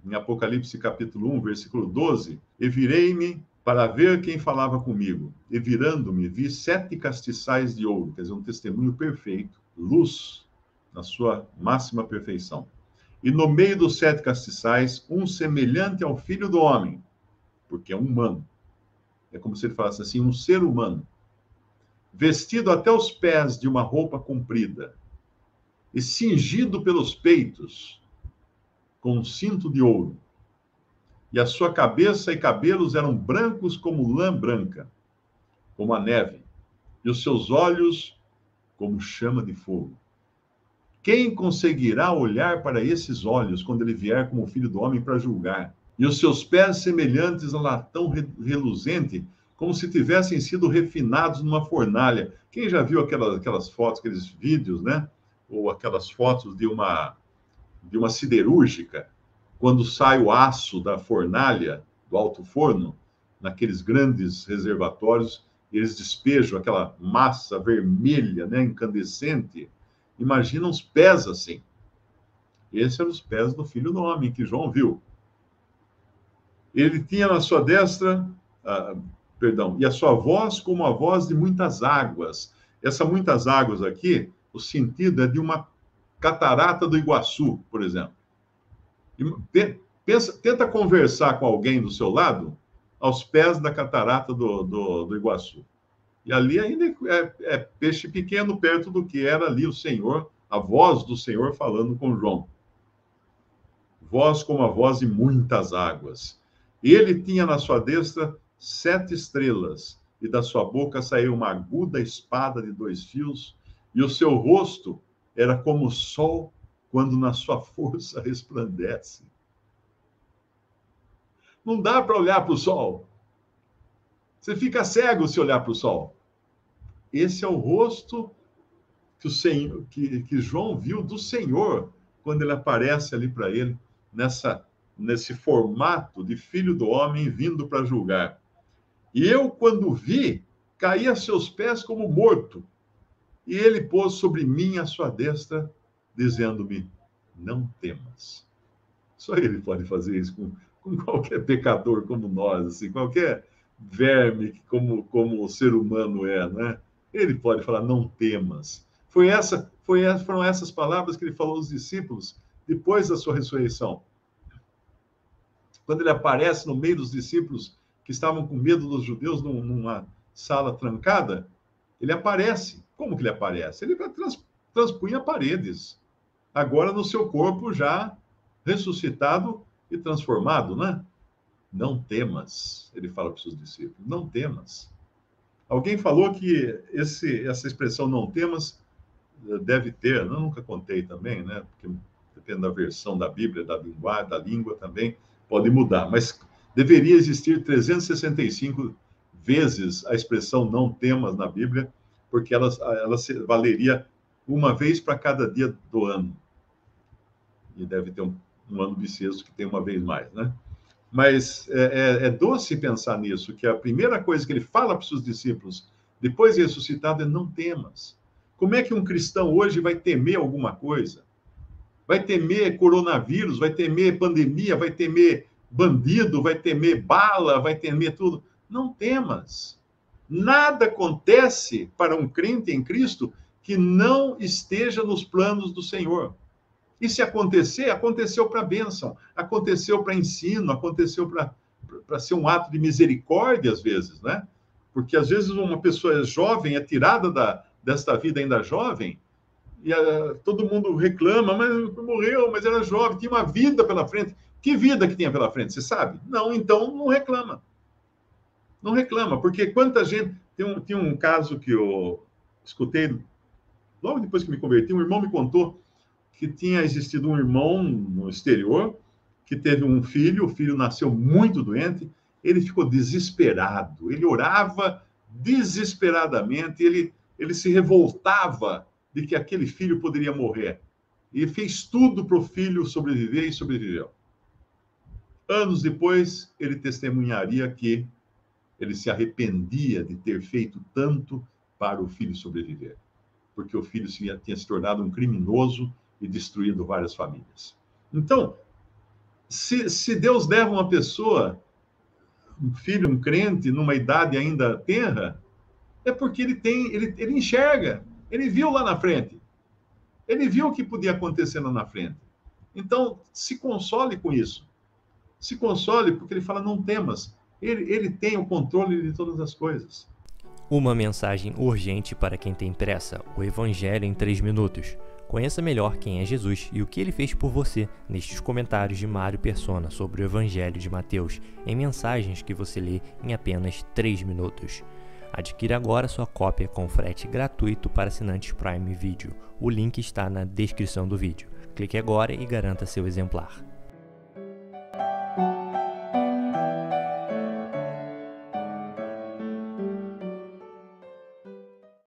em Apocalipse capítulo 1, versículo 12, e virei-me para ver quem falava comigo. E virando-me, vi 7 castiçais de ouro, quer dizer, um testemunho perfeito, luz na sua máxima perfeição. E no meio dos 7 castiçais, um semelhante ao Filho do Homem, porque é humano. É como se ele falasse assim, um ser humano, vestido até os pés de uma roupa comprida, e cingido pelos peitos com um cinto de ouro. E a sua cabeça e cabelos eram brancos como lã branca, como a neve, e os seus olhos como chama de fogo. Quem conseguirá olhar para esses olhos quando ele vier como filho do homem para julgar? E os seus pés semelhantes a latão reluzente, como se tivessem sido refinados numa fornalha. Quem já viu aquelas fotos, aqueles vídeos, né? Ou aquelas fotos de uma siderúrgica, quando sai o aço da fornalha, do alto forno, naqueles grandes reservatórios, eles despejam aquela massa vermelha, né, incandescente. Imagina os pés assim. Esses eram os pés do Filho do Homem, que João viu. Ele tinha na sua destra, e a sua voz como a voz de muitas águas. Essa muitas águas aqui, o sentido é de uma catarata do Iguaçu, por exemplo. Tenta conversar com alguém do seu lado aos pés da catarata do Iguaçu. E ali ainda é peixe pequeno perto do que era ali o Senhor, a voz do Senhor falando com João. Voz como a voz de muitas águas. Ele tinha na sua destra 7 estrelas, e da sua boca saiu uma aguda espada de 2 fios, e o seu rosto era como o sol quando na sua força resplandece. Não dá para olhar para o sol. Você fica cego se olhar para o sol. Esse é o rosto que, o Senhor, que João viu do Senhor quando ele aparece ali para ele, nesse formato de filho do homem vindo para julgar. E eu, quando vi, caí a seus pés como morto. E ele pôs sobre mim a sua destra, dizendo-me: não temas. Só ele pode fazer isso com qualquer pecador como nós, assim, qualquer verme como o ser humano é, né? Ele pode falar, não temas. Foram essas palavras que ele falou aos discípulos depois da sua ressurreição. Quando ele aparece no meio dos discípulos que estavam com medo dos judeus numa sala trancada, ele aparece. Como que ele aparece? Ele transpunha paredes. Agora no seu corpo já ressuscitado e transformado, né? Não temas, ele fala para os seus discípulos, não temas. Alguém falou que essa expressão não temas deve ter, eu nunca contei também, né? Porque depende da versão da Bíblia, da linguagem, da língua também, pode mudar, mas deveria existir 365 vezes a expressão não temas na Bíblia, porque ela valeria uma vez para cada dia do ano. E deve ter um ano bissexto que tem uma vez mais, né? Mas é doce pensar nisso, que a primeira coisa que ele fala para os seus discípulos, depois de ressuscitado, é não temas. Como é que um cristão hoje vai temer alguma coisa? Vai temer coronavírus, vai temer pandemia, vai temer bandido, vai temer bala, vai temer tudo. Não temas. Nada acontece para um crente em Cristo que não esteja nos planos do Senhor. E se acontecer, aconteceu para bênção, aconteceu para ensino, aconteceu para ser um ato de misericórdia, às vezes, né? Porque às vezes uma pessoa jovem é tirada desta vida ainda jovem, e todo mundo reclama, mas morreu, mas era jovem, tinha uma vida pela frente. Que vida que tinha pela frente, você sabe? Não, então não reclama. Não reclama, porque quanta gente. Tinha um caso que eu escutei logo depois que me converti, um irmão me contou que tinha existido um irmão no exterior que teve um filho, o filho nasceu muito doente, ele ficou desesperado, ele orava desesperadamente, ele se revoltava de que aquele filho poderia morrer. E fez tudo para o filho sobreviver e sobreviveu. Anos depois, ele testemunharia que ele se arrependia de ter feito tanto para o filho sobreviver, porque o filho tinha se tornado um criminoso e destruído várias famílias. Então, Se Deus leva uma pessoa, um filho, um crente, numa idade ainda tenra, é porque ele enxerga, ele viu lá na frente, ele viu o que podia acontecer lá na frente. Então, se console com isso. Se console, porque ele fala: não temas. Ele tem o controle de todas as coisas. Uma mensagem urgente para quem tem pressa: o Evangelho em 3 minutos. Conheça melhor quem é Jesus e o que ele fez por você nestes comentários de Mário Persona sobre o Evangelho de Mateus, em mensagens que você lê em apenas 3 minutos. Adquira agora sua cópia com frete gratuito para assinantes Prime Video. O link está na descrição do vídeo. Clique agora e garanta seu exemplar.